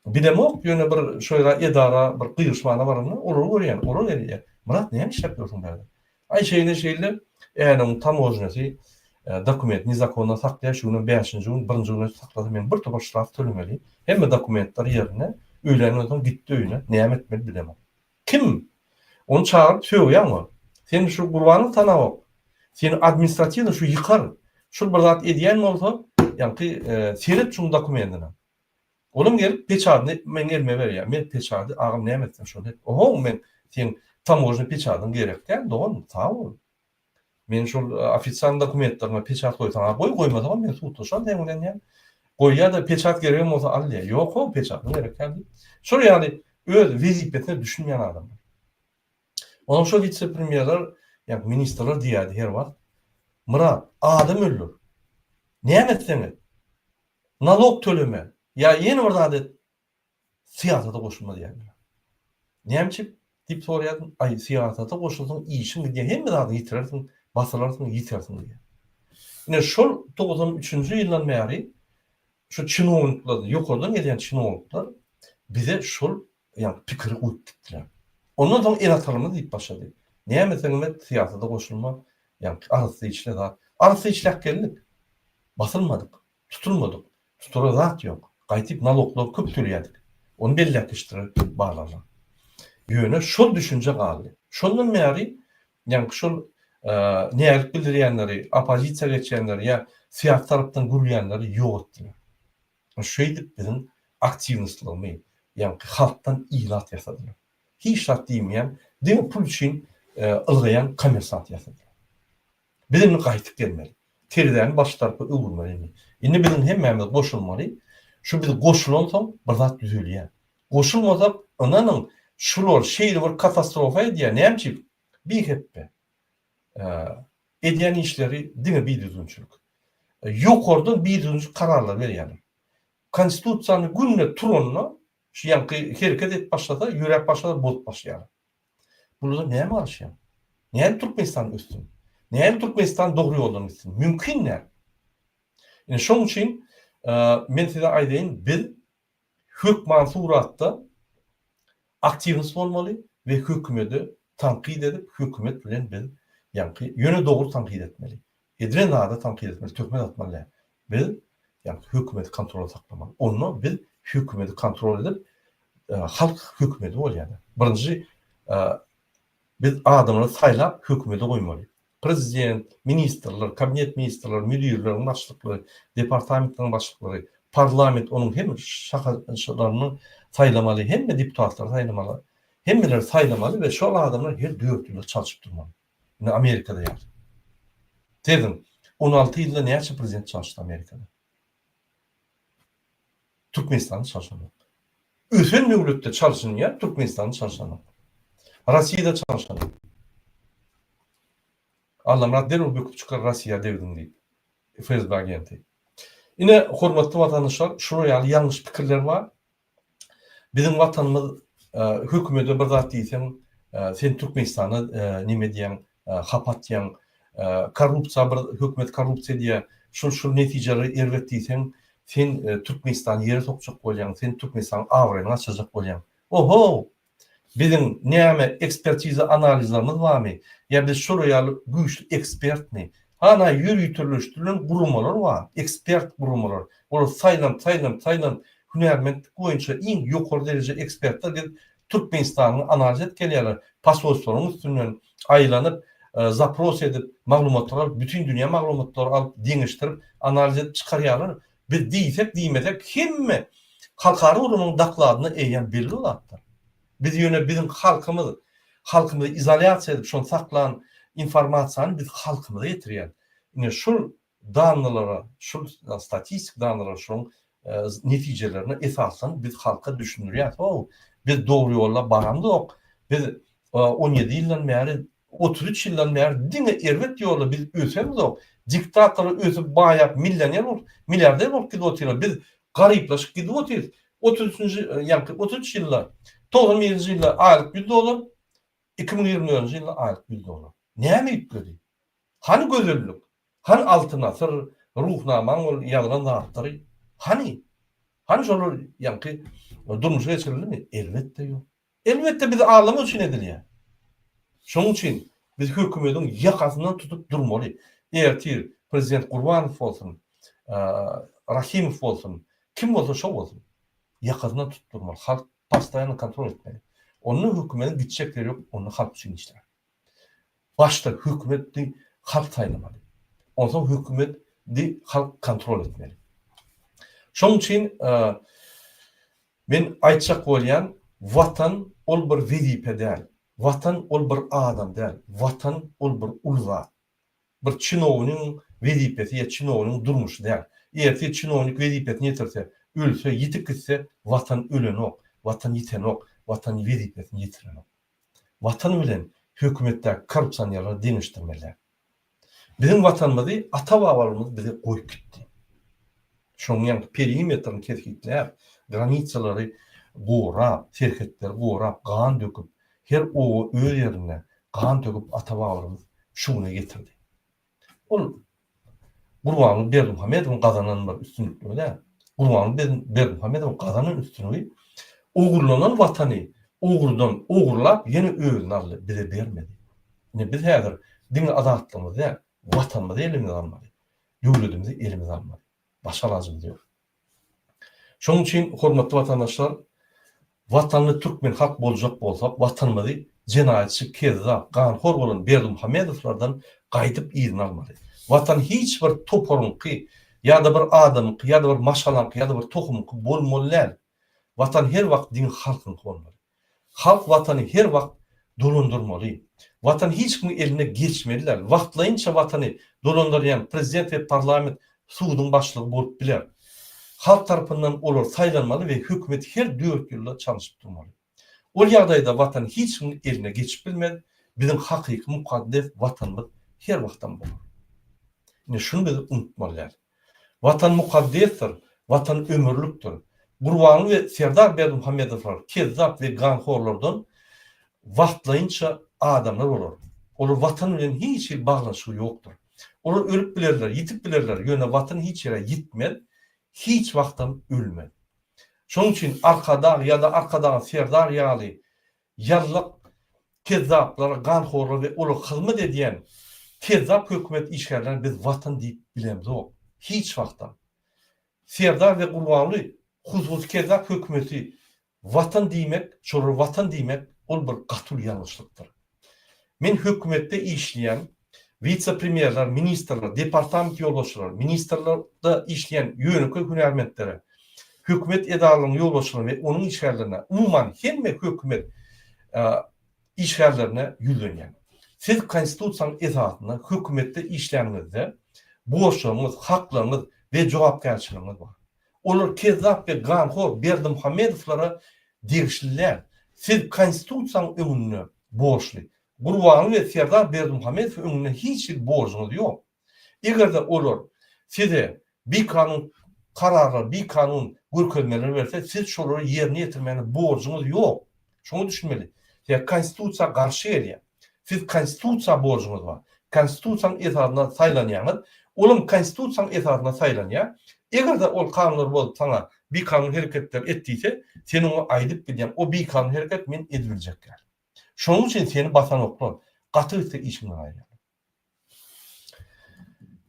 bilemok ýöne bir şoýra edara, bir gyýrşmana barmy? Olar görýän, olar gelýär. Murat näme iş yapıyorsun böyle? Ay şeyle yani tamojnasy dokument nizakonna saklayan şunun 5-nji gün 1-nji gün sakladı men bir topa ştraf tölemeli. Hemme dokumentler ýerine öýlenýän gitdi öýüne. Näme etmeli bilemem. Kim? Onu çağırıp söýýärmi? Sen şu gurbany tanawok. Sen administrativni şu ýykar. Şu bir zat edýän bolsa, ýa-ni seret şu dokumentini. Olum gelip peçadyny men elme berýär. Men peçady agam näme etdim şonu. Oho men sen tamojny peçadyň gerekden doğru sağ ol. Men şol ofitsial dokumentlerime peçat koýsam, goýmasam men tutuşan deňden goýýar da peçat gerek bolsa alýar. Ýok, o peçat gerekden. Şol ýaly öz wezipetine düşünýän adam. Onuň şo vice-premierler, ýa ministrler diýýärdi her wagt. Murat, adam öldür. Näme etseňiz? Nalog töleme. Ya ýene bir adet siyasata goşulma diýerler. Näme dip soraýardym, ay siyasata goşulsaň işin diýe hemme zady ýitirersiň, basalarsın, ýitirersiň diýe. Ine şol 93-nji ýyldan bäri şu çynowniklar, ýokardan gelýän çynowniklar bize şol ýa pikir goýup gitdiler. Ondan soň enatalymyz diýip başlady. Näme etseňiz siyasata goşulma, ýa arysy işle zat. Arysy işlek geldik. Basylmadyk, tutulmadyk. Tutura zat ýok. Gaýtyp naloglar köp töleýärdik. Onu belläkişdirip barlalar. Ýöne şol düşünje galdy. Şondan bäri Yani şol näerlik bildirýänleri, opozisiýa geçenleri ya siyasi tarapdan gürleýänleri ýok etdiler. Şeýdip biziň aktivistligimiz, yani halktan ilat yasadılar. Hiç şart diýmeýän, diň pul üçin ılgayan kommersant yasadılar. Bizim gaýtyp gelmeli. Teriden baş tarapy öwürmeli. Indi biziň hemmemiz goşulmaly. Şu biz goşulansoň bir zat düzelýär. Goşulmasak, onanyň şular şeýle bir katastrofa edýär. Näçe? Bir heppe. Edýän işleri diňe bir düzünçülük. Ýokardan bir düzünçülük kararlar berýär. Konstitusiýany günne turanna şu ýanky hereket et başlasa, ýürek başlasa bolup başlaýar. Burada näme barşýar? Näme Türkmenistan üstün? Näme Türkmenistan dogry ýoldan üstün? Mümkin nä? Ine şoň üçin men size aýdaýyn, biz hökman suratda aktivist bolmaly we hökümeti tanqid edip, hökümet bilen biz ýanky ýöne dogry tanqid etmeli. Edren nada tanqid etmeli, töhmet atmaly. Biz yani hükümeti kontrol saklamalı. Onu biz hükümeti kontrol edip halk hükümeti bolýar. Birinji biz adamları saylap hükümeti goýmaly. Prezident, ministrler, kabinet ministrler, müdürler, başlyklary, departamentlerin başlyklary, parlament onun hem şakaşlaryny saylamaly, hem deputatlar saylamaly, hemmeler saylamaly we şol adamlar her 4 ýyl çalyşyp durmaly. Ine Amerikada ýar. Dedim, 16 ýylda näçe prezident çalyşdy Amerikada? Türkmenistan'da çalışanlar. Ösen devlette çalışan yer Türkmenistan'da çalışanlar. Rusya'da çalışanlar. Allah'ım derhal böküp çıkar Rusya devrin deyip. FSB agenti. Yine hormatly vatandaşlar, şuraya yanlış fikirler var. Bizim vatanımız hükümete bir zat diýsen, sen Türkmenistan'ı nime diýen, hapat diýen, korrupsiýa bir hükümet korrupsiýa diýe, şu netijeleri erwet diýsen, sen Türkmenistan yere sokacak bolýan, sen Türkmenistan awraýyny açacak bolýan. Oho! Bizim näme ekspertize analizlerimiz barmy? Ya biz şuraya güýçli ekspertmi? Hana ýürütülüşdirilen gurulmalar var. Ekspert gurulmalar. Olar saýlan hünärment boýunça iň ýokary derece ekspertler gelip Türkmenistanyny analiz edip gelýärler. Pasoslorun üstünden aýlanyp, zapros edip maglumatlar, bütün dünýä maglumatlary alıp diňişdirip analiz edip çykarýarlar. Biz diýsek diýmesek hemme halkary urumyň dakladyny eýen belli bolatdyr. Biz ýöne bizim halkymyzy izolasiýa edip şonu saklan informasiýany biz halkymyza ýetirýär. Ine şol danylara, şol statistik danylara şoň netijelerini esasen biz halka düşünürýär. Biz dogry ýolda barandyk. Biz 17 ýyldan bäri, 33 ýyldan bäri diňe erwet ýolda biz ösemiz. Diktator özü baýap millioner bolup, milliarder bolup gidip otyrar. Biz garyplaşyp gidip otyr. 33 ýyllar, 91-nji ýylda aýlyk $100, 2020-nji ýylda aýlyk $100. Näme ýetmedi? Hani gözellik? Hani altyn asr, ruhnamaň ol ýazylan zatlary? Hani? Hani şolar ýanky durmuşa geçirilmi? Elbetde ýok. Elbetde biz ağlamak üçin edilýär. Şoň üçin biz hökümetiň ýakasyndan tutup durmaly. Eğer Prezident Gurbanov olsun, Rahimov olsun, kim olsa şo olsun, yakasından tutturmalı. Halk pastayanı kontrol etmeli. Onun hükümetin gidecekleri yok, onu halk için işler. Başta hükümeti halk taýlamaly. Ondan sonra hükümeti halk kontrol etmeli. Şoň üçin men aýtjak bolýan, vatan ol bir wezipe däl. Vatan ol bir adam däl. Vatan ol bir ulga. Bir çinownyň wezipesi ýa çinownyň durmuşy däl. Eger çinownyk wezipesini ýetirse, ölse, ýitip gitse, watan ölen ok, watan ýiten ok, watan wezipesini ýetiren ok. Watan bilen hökümetde korrupsiýaları deňişdirmeler. Bizim watanymyzy ata-babalarymyz bize goýup gitdi. Şoň perimetrini kesipler, granitsalary gorap, terhetler gorap, gan döküp, her o öz ýerine gan döküp ata-babalarymyz şuna getirdi. Ol Gurbanly Berdimuhammedowyň gazanan bir üstünlükleri de. Gurbanly Berdimuhammedowyň gazanan üstünlügi ogurlanan watany ogurdan ogurlap ýene özüne alyp bize bermedi. Ne biz häzir diňe azatlygymy da watanymyzy elimize almaly. Döwletimizi elimize almaly. Başga lazım ýok. Şoň üçin hormatly watandaşlar, watanly türkmen halk boljak bolsak, watanymyzy cinayetçi, kezzap, ganhor bolan Berdimuhamedowlardan gaýdyp izin almaly. Watan hiç bir toporunky, ýa-da bir adamky, ýa-da bir maşalanky, ýa-da bir tohumky bolmaly. Watan her wagt din halkyň bolmaly. Halk watany her wagt dolandyrmaly. Watan hiç kim eline geçmeliler. Wagtlaýynça watany dolandyrýan prezident we parlament suwdyň başlygy bolup biler. Halk tarapyndan olar saýlanmaly we hökümet her 4 ýylda çalışyp durmaly. O ýagdaýda watan hiç kim eline geçip bilmedi. Bizim hakyky mukaddes watanymyz her wagtdan bolar. Ine şunu biz unutmalylar. Watan mukaddesdir, watan ömürlükdir. Gurbany we Serdar Berdimuhamedowlar kezzap we ganhorlardan wagtlaýynça adamlar bolar. Olar watan bilen hiç bir baglanşygy ýokdur. Olar ölüp bilerler, yitip bilerler. Ýöne watan hiç ýere gitmedi, hiç wagtdan ölmedi. Şonuň üçin arkada ýa-da arkadaň Serdar ýaly ýallyk kezzaplar, ganhorlar we olar hyzmat edýän kezzap hökümet işgärlerini biz watan diýip bilemiz o. Hiç wagtdan. Serdar we Gurbanly husus kezzap hökümeti watan diýmek, şolar watan diýmek ol bir gatul ýalňyşlykdyr. Men hökümetde işleyen vice-premierler, ministrler, departament ýolbaşçylary, ministrlarda işleyen ýönükli hünärmentlere, hökümet edaralynyň ýolbaşçylaryna we onuň işgärlerine, umuman hemme hökümet işgärlerine ýüzlenýän. Siz konstitusiýanyň esatyna hökümetde işleýänizde borçlaryňyz, haklaryňyz we jogapkärçiligiňiz bar. Olar kezzap we ganhor Berdimuhamedowlara degişliler. Siz konstitusiýanyň öňünde borçly. Gurbany we Serdar Berdimuhamedow öňünde hiç bir borçuňyz ýok. Egerde olar size bir kanun kararlar, bir kanun görkezmeleri berse, siz şolary ýerine ýetirmäne borçuňyz ýok. Şonu düşünmeli. Ya konstitusiýa garşy gelýär. Siz konstitusiýa borçuňyz bar. Konstitusiýanyň esatyna saýlanýaňyz, olam konstitusiýanyň esatyna saýlanýar. Egerde ol kanunlar bolup sana bir kanun hereketler etdiýse, sen onu aýdyp bilýän o bir kanun hereket men ediljekler. Şonuň üçin seni basan oklar, gaty işiňden aýrylar.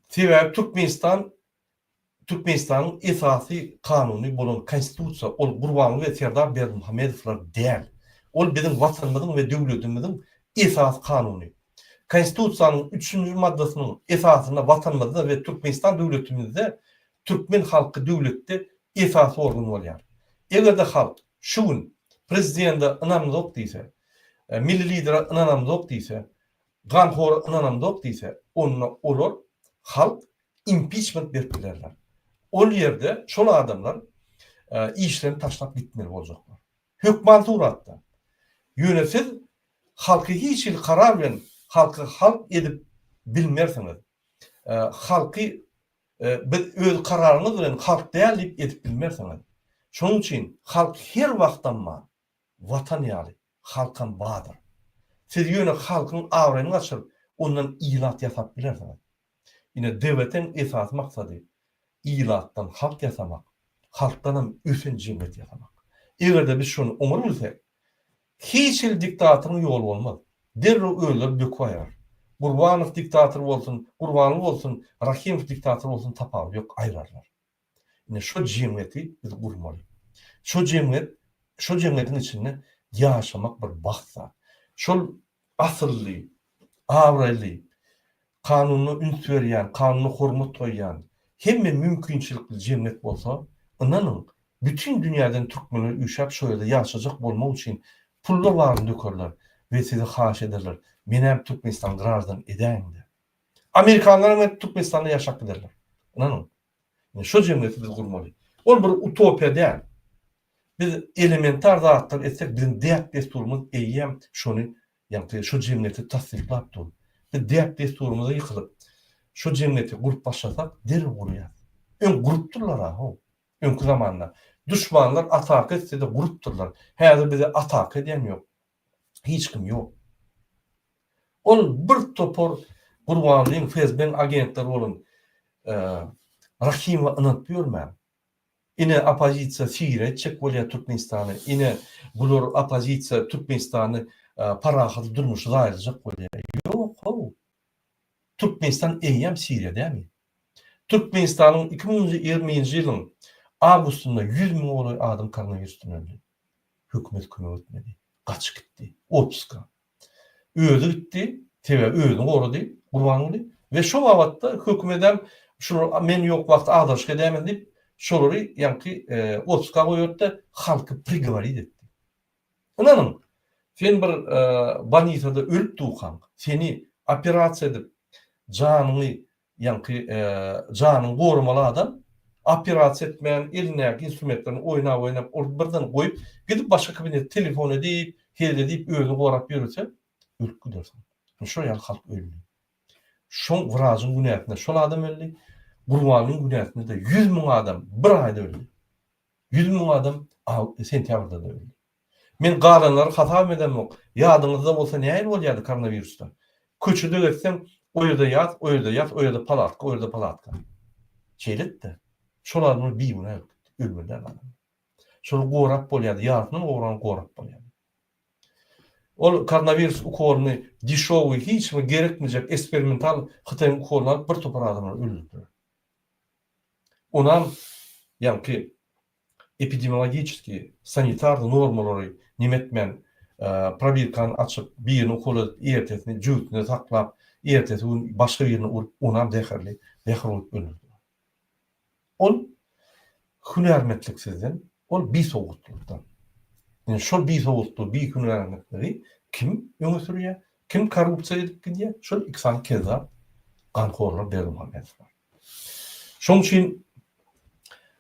Sebäbi Türkmenistanyň esasy kanuny bolan konstitusiýa ol Gurbany we Serdar Berdimuhamedowlar däl. Ol bizim watanymyzyň we döwletimiziň esas kanuny. Konstitusiýanyň 3-nji maddasynyň esasyna watanymyzda we Türkmenistan döwletimizde Türkmen halky döwletde esas organ bolýar. Egerde halk şu gün prezidente inanmazok diýse, milli lidere inanamazok diýse, ganhora inanamazok diýse, olar halk impeachment berip bilerler. Ol ýerde şol adamlar işlerini taşlap gitmeli boljaklar. Hökümet suratda. Ýönesiz halky hiç il karar bilen halky halk edip bilmersiňiz. Halky biz öz kararyňyz bilen halk däl diýip edip bilmersiňiz. Şonuň üçin halk her wagtdan watan ýaly, halkyn badyr. Siz ýöne halkyň awrasyny açyp, ondan ilat ýasap bilersiňiz. Ine dewletiň esas maksady ilatdan halk ýasamak, halkdan üsen jemgyýet ýasamak. Egerde biz şonu umur bilsek, hiç il diktatyryň ýoly bolmaz. Derrew öldürip dökýär. Gurbanow diktator bolsun, Gurbanow bolsun, Rahimow diktator bolsun tapawy ýok, aýrarlar. Ine şu jemgyýeti biz gurmaly. Şu jemgyýetiň içinde ýaşamak bir bagtsa. Şol asylly, awraly, kanuny üns berýän, kanuny hormat goýan, hemme mümkinçilikli jemgyýet bolsa, inanyň bütün dünýäden türkmenler üşäp şo ýerde ýaşajak bolmak üçin pullar baryny dökerler we sizi haş ederler. Menem Türkmenistan grazdan edäňdi. Amerikanlar hem Türkmenistan'da ýaşap giderler. Inanyň. Şu jemgyýeti biz gurmaly. Ol bir utopiýa däl. Biz elementar zatlar etsek bizim diýip desturumuz eýýem şonu ýa-da şu jemgyýeti tasdiklap dur. Biz diýip desturumuza ýykylyp şu jemgyýeti gurup başlasak derrew gurýar. Ön gurupdurlar ha. Öňkü zamanda düşmanlar atak etse de gurupdurlar. Häzir bize atak edýän ýok. Hiç kim ýok. Ol bir topor Gurbanyň FSB agentleri bolan Rahimow ynanıp ýörmän. Ine opozisiýa siýret çek bolýar Türkmenistany. Ine bular opozisiýa Türkmenistany parahat durmuş gaýryjak bolýar. Ýok. Türkmenistan eýýem Siriýa dämi? Türkmenistanyň 2020-nji ýylyň awgustunda 100.000 bolan adam koronavirusdan öldü. Hökümet kömek etmedi. Gaçyp gitdi. Otpuska. Özü gitti, tebe özünü korudu, kurban oldu. Ve şu vakitte hükümeden şunu men yok vakt adaşka demen deyip şolary yankı otska koyuyordu, halkı prigorit etti. Inanın, sen bir banitada ölüp tuğan, seni operasiya edip canını yankı canını korumalı adam operasiya etmeyen elindeki instrumentlerini oynap birden koyup gidip başka kabinet telefon edip deyip özünü korap yürüse ölüp gidersin. Şu yan halk ölüyor. Şon vrajın günahında şol adam öldü. Gurbanın günahında da 100 bin adam bir ayda öldü. 100 bin adam sentyabrda da öldü. Men galanları hata edem yok. Yadınızda bolsa näme bolýardy koronavirusda? Köçüde getsem o ýerde ýat, o ýerde ýat, o ýerde palatka, o ýerde palatka. Çeletdi. Şolaryň bir günä ölmeden adam. Şol gorap bolýardy, ýatynyň oran gorap bolýardy. Ol koronavirus ukolunu dişowy hiç mi gerekmeyecek eksperimental Hytaýyň ukolundan bir topar adamlar öldürdi. Ondan ýa-ni epidemiologiski sanitar normalary nimetmen probirkan açıp birini ukolu ertesini jütüne taklap ertesi başka birini ondan deherli öldürdi. Ol hünärmetlik sizden, ol bir soğutluktan. Yani şol bir soğutluğu, bir hünärmetliği kim öňe sürýär? Kim korrupsiýa edip gidýär? Şol iksan keza gankorlar berilmez. Şoň üçin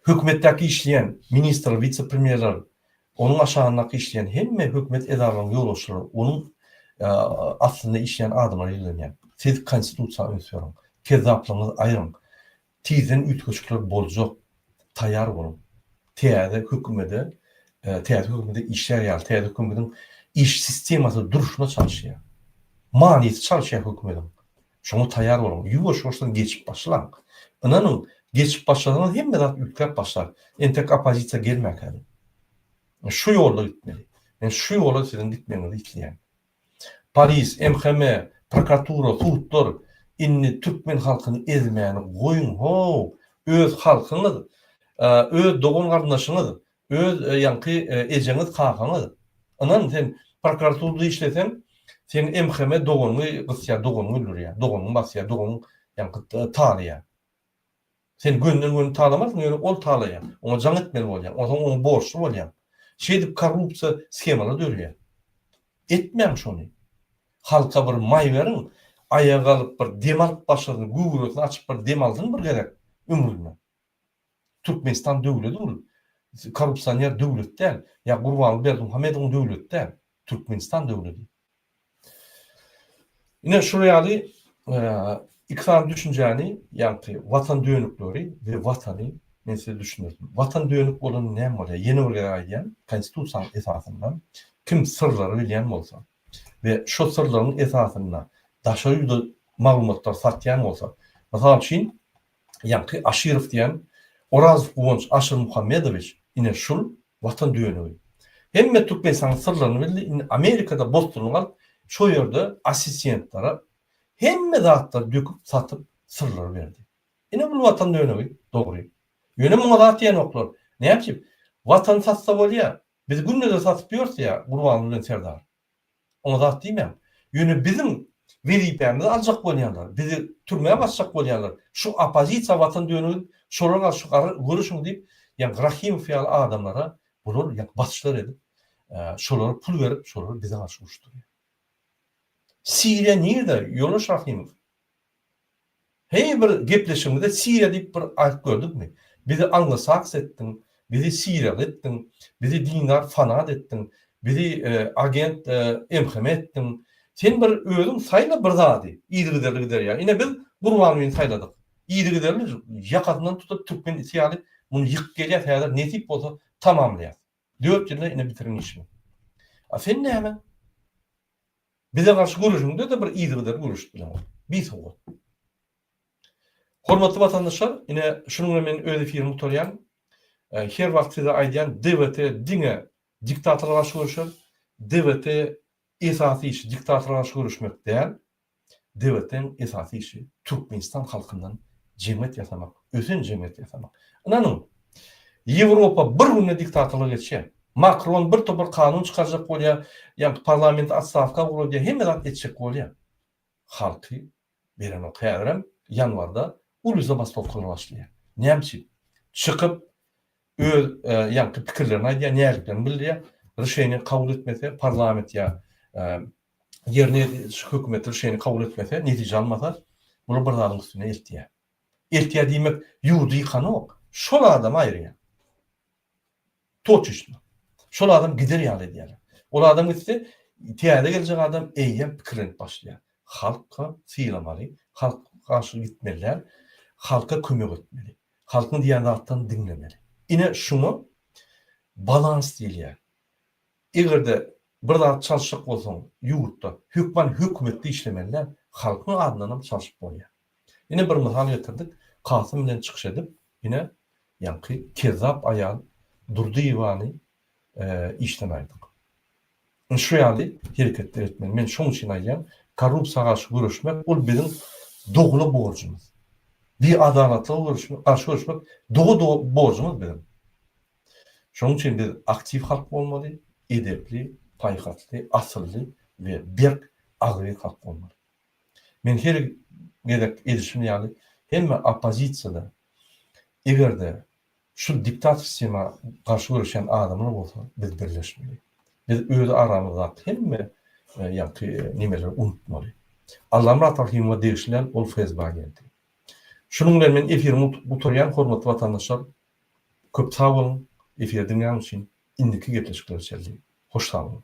hükümetdeki işleyen minister, vice-premierler, onun aşağındaky işleyen hemme hükümet edarlarynyň ýolbaşçylary, onun aslında işleyen adamlar ýylanýar. Siz konstitusiýa öňsüriň, kezaplaryňyzy aýryň. Tizen ütköçükler boljak, taýýar bolun. Täze hükümete, işler ýaly, täze hükümetiň iş sistemasy duruşuna çalışýar. Maniyeti çalışýar hükümetin. Şoňa taýýar bolun. Ýuwaş-ýuwaşdan geçip başlaň. Inanyň geçip başladan hemme zat ülkep başlar. Entek opozisiya gelmek hadi. Şu ýolda gitmeli. Şu ýolda sizin gitmeňizi isleýän. Paris, MHM, prokuratura, sudlar inni Türkmen halkyny ezmäni goýun ho. Öz halkyňyz, öz dogan gardaşyňyz, öz ýanky ejeňiz kakaňyz. Anan sen prokuraturada işlesen, sen MHM dogany gysya dogany öldürýär. Doganyň basýar, doganyň ýanky taýýar. Sen günden talamazsın, yani ol talaya. Ona can etmeli bolýan, ona borçlu bolýan. Şeýdip korrupsiya skemalar dörýär. Etmeýän şonu. Halka bir may berin, ayağa alıp bir dem alıp başladyň, gugurusy açyp bir dem aldyn bir gerek ömrüne. Türkmenistan döwleti ol. Korrupsiýa döwlet däl. Ya Gurbanly Berdimuhamedowyň döwleti däl. Türkmenistan döwleti. Ine şu ýaly İktisadi düşünceni, yani vatan dönükleri ve vatanı men size düşünürdüm. Vatan dönük bolan näme bolýar? Yeni bir aýdýan konstitusiýaň esasyndan kim sırlary bilýän bolsa ve şu sırlaryň esasynda daşaýydy maglumatlar satýan bolsa, mesela üçin ýa-ni Aşirov diýen Oraz Gonç Aşir Muhammedowich ine şul vatan dönügi. Hemme Türkmenistan sırlaryny bildi. Amerikada Boston'da şu ýerde assistentlara hemme zatlar döküp satıp sırlar verdi. Ine bu vatan dönügi dogry. Ýöne muňa zat diýen oklar. Näçip? Vatan satsa bolýar. Biz günnede satyp ýörse ýa Gurbanly bilen Serdar. Ona zat diýmem. Ýöne bizim welipärimizi aljak bolýanlar. Bizi türmäge basjak bolýanlar. Şu opozisiýa vatan dönügi şolara şu görüşüň diýip, ýa Rahimov ýaly adamlara bular ýa basışlar edip, şolara pul berip, şolara bize garşy uruşdurýar. Siriya nerede? Yonuş Rahimov. Hey bir gepleşimde Siriya deyip bir ayet gördük mü? Bizi Anglo-Saks ettin, bizi Siriyalı ettin, bizi dinar fanat ettin, bizi agent MHM ettin. Sen bir özün sayla bir zadi. İyi gider ya. Yine biz Gurbanlyny sayladyk. İyi giderli yakatından tutup Türkmen isyaly bunu yık gelýär häzir netip bolsa tamamlaýar. 4 ýylda yine bitirin işini. Sen näme? Bize karşı görüşünde de bir iyidir görüşdüler. Bir soğuk. Hormatly vatandaşlar, yine şunun men öz efirim tutaryan, her wagt size aýdýan DWT diňe diktatorlara garşy görüşür. DWT esasy işi diktatorlara garşy görüşmek däl. DWT'nin esasy işi Türkmenistan halkyndan jemgyýet ýasamak, özün jemgyýet ýasamak. Inanyň, Ýewropa bir günde diktatorlyk etýär. Macron bir topar kanun çıkaracak bolýar, ýa-ni parlament atstavka bolýar, hemme zat etjek bolýar. Halky beren o kägrem ýanwarda ulyza bastalkyna başlaýar. Näme? Çykyp öz ýa-ni pikirlerini aýdýar, näliklerini bilýär, reşeýni kabul etmese, parlament ýa ýerine hökümet reşeýni kabul etmese, netije almasa, bunu bir zadyň üstüne eltýär. Eltýär diýmek ýurdy ýykany şol adam aýrýar. Toçuşma. Şol adam gider ýaly edýär. Ol adam gitse, tiýade geljek adam eýýän pikirlenip başlaýar. Halka syýlamaly, halk garşy gitmeliler, halka kömek etmeli. Halkyň diýen zatdan dinlemeli. Ine şunu balans diýilýär. Egerde bir zat çalşyk bolsaň, ýurtda hökümetde işlemeliler, halkyň adynam çalşyk bolýar. Ine bir mysal getirdik. Kasym bilen çykyş edip, ine ýa-ni kezap aýal durdy ýywany işlemäýdik. Şu ýaly hereketler etmeli. Men şoň üçin aýdýam, korrupsiýaga garşy görüşmek ol bizim dogly borjumyz. Bir adalatly garşy görüşmek dogly borjumyz bizim. Şoň üçin biz aktiv halk bolmaly, edepli, paýhatly, asylly we bir agry halk bolmaly. Men her gerek edişim ýaly hemme opozisiýada egerde şu diktat sistema garşy görüşen adamlar bolsa biz birleşmeli. Biz öz aramyzda hemme ýa-ni nimeleri unutmaly. Allah'ım rahim we degişler ol fezba geldi. Şunun bilen men efirimi buturýan hormatly watandaşlar, köp sag bolun. Efir dinleýän üçin indiki gepleşikler çeldi. Hoş sag bolun.